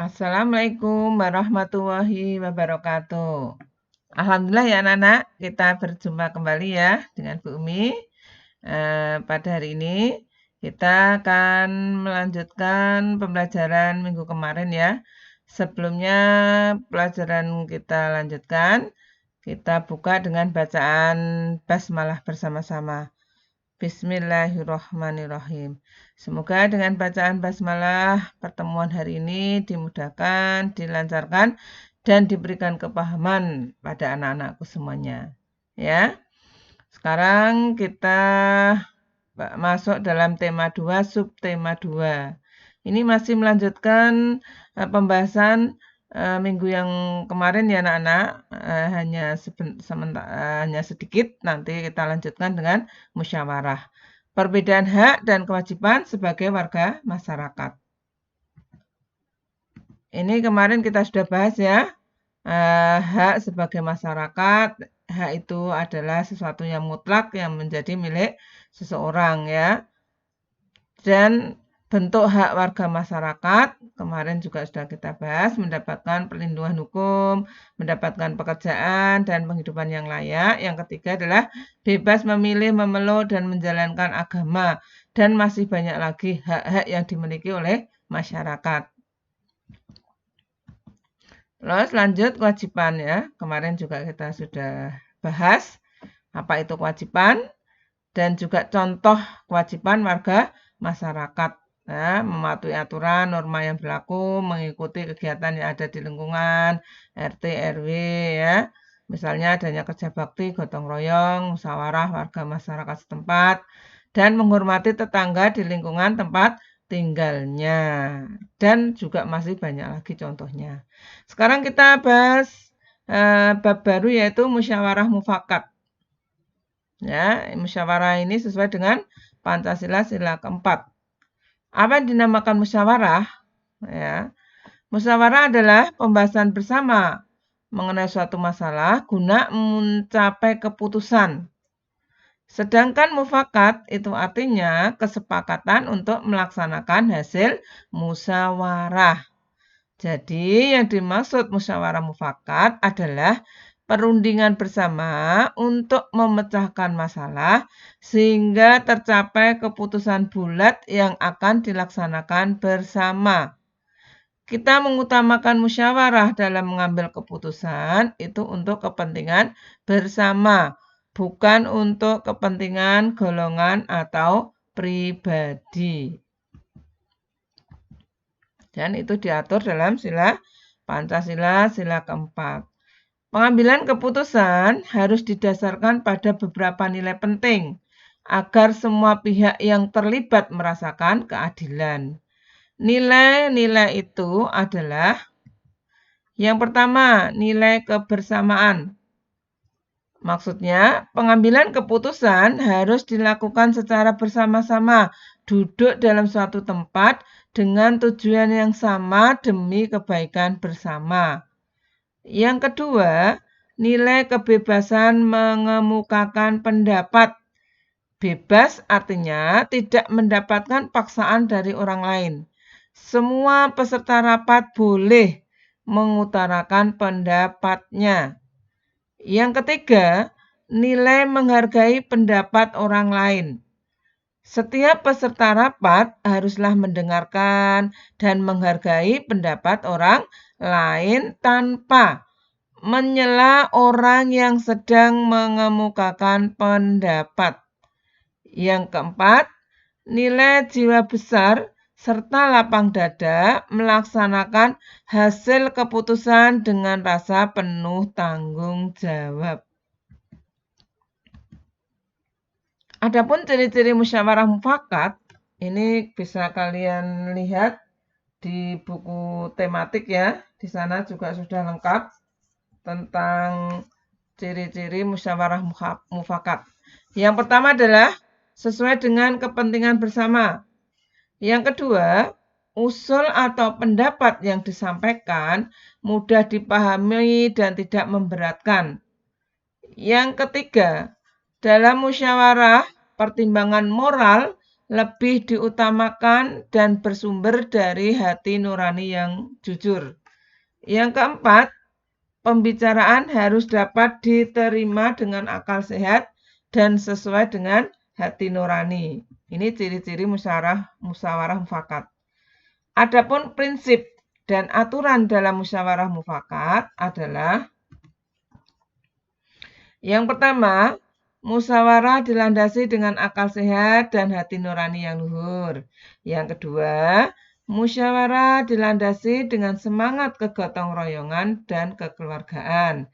Assalamualaikum warahmatullahi wabarakatuh. Alhamdulillah ya anak-anak, kita berjumpa kembali ya dengan Bu Umi. Pada hari ini kita akan melanjutkan pembelajaran minggu kemarin ya. Sebelumnya pelajaran kita lanjutkan, kita buka dengan bacaan basmalah bersama-sama. Bismillahirrahmanirrahim. Semoga dengan bacaan basmalah pertemuan hari ini dimudahkan, dilancarkan, dan diberikan kepahaman pada anak-anakku semuanya. Ya. Sekarang kita masuk dalam tema 2, subtema 2. Ini masih melanjutkan pembahasan minggu yang kemarin ya anak-anak, hanya sedikit, nanti kita lanjutkan dengan musyawarah. Perbedaan hak dan kewajiban sebagai warga masyarakat. Ini kemarin kita sudah bahas ya, hak sebagai masyarakat. Hak itu adalah sesuatu yang mutlak yang menjadi milik seseorang ya. Dan bentuk hak warga masyarakat, kemarin juga sudah kita bahas, mendapatkan perlindungan hukum, mendapatkan pekerjaan, dan penghidupan yang layak. Yang ketiga adalah bebas memilih, memeluk, dan menjalankan agama. Dan masih banyak lagi hak-hak yang dimiliki oleh masyarakat. Terus lanjut kewajiban ya. Kemarin juga kita sudah bahas apa itu kewajiban, dan juga contoh kewajiban warga masyarakat. Nah, mematuhi aturan, norma yang berlaku, mengikuti kegiatan yang ada di lingkungan, RT, RW ya. Misalnya adanya kerja bakti, gotong royong, musyawarah warga masyarakat setempat, dan menghormati tetangga di lingkungan tempat tinggalnya. Dan juga masih banyak lagi contohnya. Sekarang kita bahas bab baru yaitu musyawarah mufakat. Ya, musyawarah ini sesuai dengan Pancasila sila keempat. Apa yang dinamakan musyawarah? Ya, musyawarah adalah pembahasan bersama mengenai suatu masalah guna mencapai keputusan. Sedangkan mufakat itu artinya kesepakatan untuk melaksanakan hasil musyawarah. Jadi yang dimaksud musyawarah mufakat adalah perundingan bersama untuk memecahkan masalah sehingga tercapai keputusan bulat yang akan dilaksanakan bersama. Kita mengutamakan musyawarah dalam mengambil keputusan itu untuk kepentingan bersama, bukan untuk kepentingan golongan atau pribadi. Dan itu diatur dalam sila Pancasila sila keempat. Pengambilan keputusan harus didasarkan pada beberapa nilai penting agar semua pihak yang terlibat merasakan keadilan. Nilai-nilai itu adalah yang pertama, nilai kebersamaan. Maksudnya, pengambilan keputusan harus dilakukan secara bersama-sama, duduk dalam suatu tempat dengan tujuan yang sama demi kebaikan bersama. Yang kedua, nilai kebebasan mengemukakan pendapat. Bebas artinya tidak mendapatkan paksaan dari orang lain. Semua peserta rapat boleh mengutarakan pendapatnya. Yang ketiga, nilai menghargai pendapat orang lain. Setiap peserta rapat haruslah mendengarkan dan menghargai pendapat orang lain tanpa menyela orang yang sedang mengemukakan pendapat. Yang keempat, nilai jiwa besar serta lapang dada melaksanakan hasil keputusan dengan rasa penuh tanggung jawab. Adapun ciri-ciri musyawarah mufakat, ini bisa kalian lihat di buku tematik ya. Di sana juga sudah lengkap tentang ciri-ciri musyawarah mufakat. Yang pertama adalah sesuai dengan kepentingan bersama. Yang kedua, usul atau pendapat yang disampaikan mudah dipahami dan tidak memberatkan. Yang ketiga, dalam musyawarah, pertimbangan moral lebih diutamakan dan bersumber dari hati nurani yang jujur. Yang keempat, pembicaraan harus dapat diterima dengan akal sehat dan sesuai dengan hati nurani. Ini ciri-ciri musyawarah mufakat. Adapun prinsip dan aturan dalam musyawarah mufakat adalah yang pertama, musyawarah dilandasi dengan akal sehat dan hati nurani yang luhur. Yang kedua, musyawarah dilandasi dengan semangat kegotong royongan dan kekeluargaan.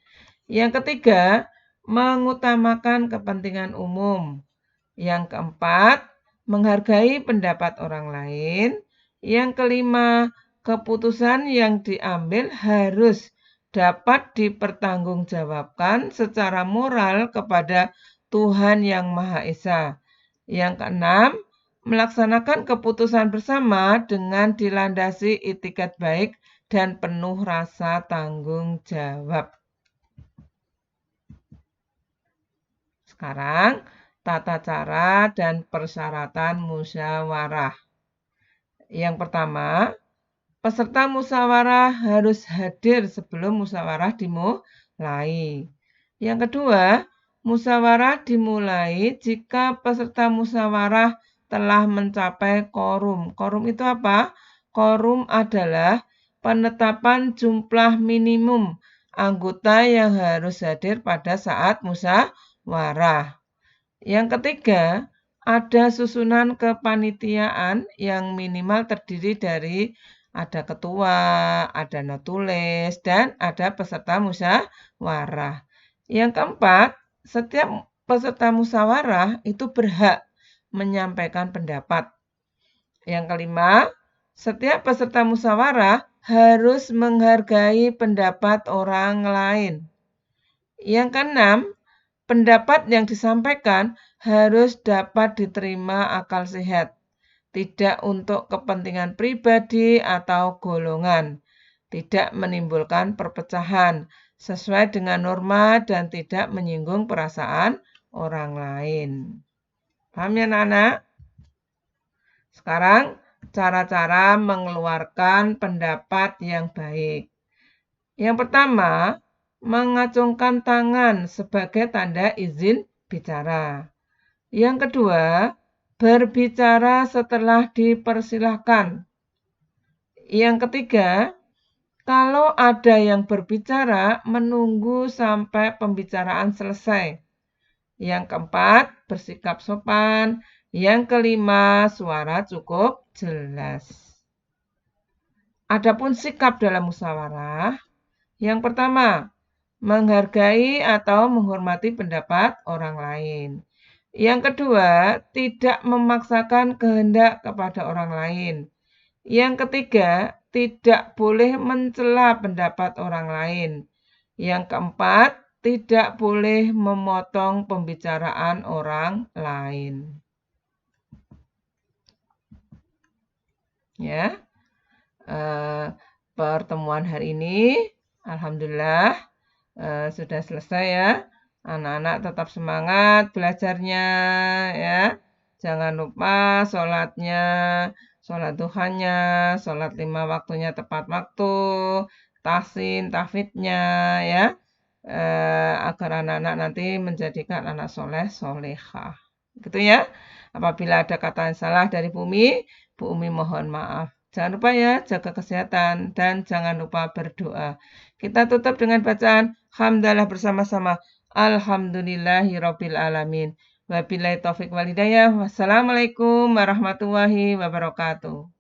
Yang ketiga, mengutamakan kepentingan umum. Yang keempat, menghargai pendapat orang lain. Yang kelima, keputusan yang diambil harus dapat dipertanggungjawabkan secara moral kepada Tuhan Yang Maha Esa. Yang keenam, melaksanakan keputusan bersama dengan dilandasi itikat baik dan penuh rasa tanggung jawab. Sekarang, tata cara dan persyaratan musyawarah. Yang pertama, peserta musyawarah harus hadir sebelum musyawarah dimulai. Yang kedua, musyawarah dimulai jika peserta musyawarah telah mencapai quorum. Quorum itu apa? Quorum adalah penetapan jumlah minimum anggota yang harus hadir pada saat musyawarah. Yang ketiga, ada susunan kepanitiaan yang minimal terdiri dari ada ketua, ada notulis, dan ada peserta musyawarah. Yang keempat, setiap peserta musyawarah itu berhak menyampaikan pendapat. Yang kelima, setiap peserta musyawarah harus menghargai pendapat orang lain. Yang keenam, pendapat yang disampaikan harus dapat diterima akal sehat, tidak untuk kepentingan pribadi atau golongan, tidak menimbulkan perpecahan, sesuai dengan norma dan tidak menyinggung perasaan orang lain. Paham ya anak-anak? Sekarang cara-cara mengeluarkan pendapat yang baik. Yang pertama, mengacungkan tangan sebagai tanda izin bicara. Yang kedua, berbicara setelah dipersilahkan. Yang ketiga, kalau ada yang berbicara, menunggu sampai pembicaraan selesai. Yang keempat, bersikap sopan. Yang kelima, suara cukup jelas. Adapun sikap dalam musyawarah, yang pertama, menghargai atau menghormati pendapat orang lain. Yang kedua, tidak memaksakan kehendak kepada orang lain. Yang ketiga, tidak boleh mencela pendapat orang lain. Yang keempat, tidak boleh memotong pembicaraan orang lain. Ya, pertemuan hari ini, alhamdulillah sudah selesai ya. Anak-anak tetap semangat belajarnya ya. Jangan lupa sholatnya, sholat duhanya, sholat 5 waktunya tepat waktu, tahsin, tahfidnya ya. Agar anak-anak nanti menjadikan anak soleh, solehah. Gitu ya. Apabila ada kata yang salah dari Bu Umi mohon maaf. Jangan lupa ya, jaga kesehatan dan jangan lupa berdoa. Kita tutup dengan bacaan hamdalah bersama-sama. Alhamdulillahirabbil alamin. Wabillahi taufik wal hidayah. Wassalamualaikum warahmatullahi wabarakatuh.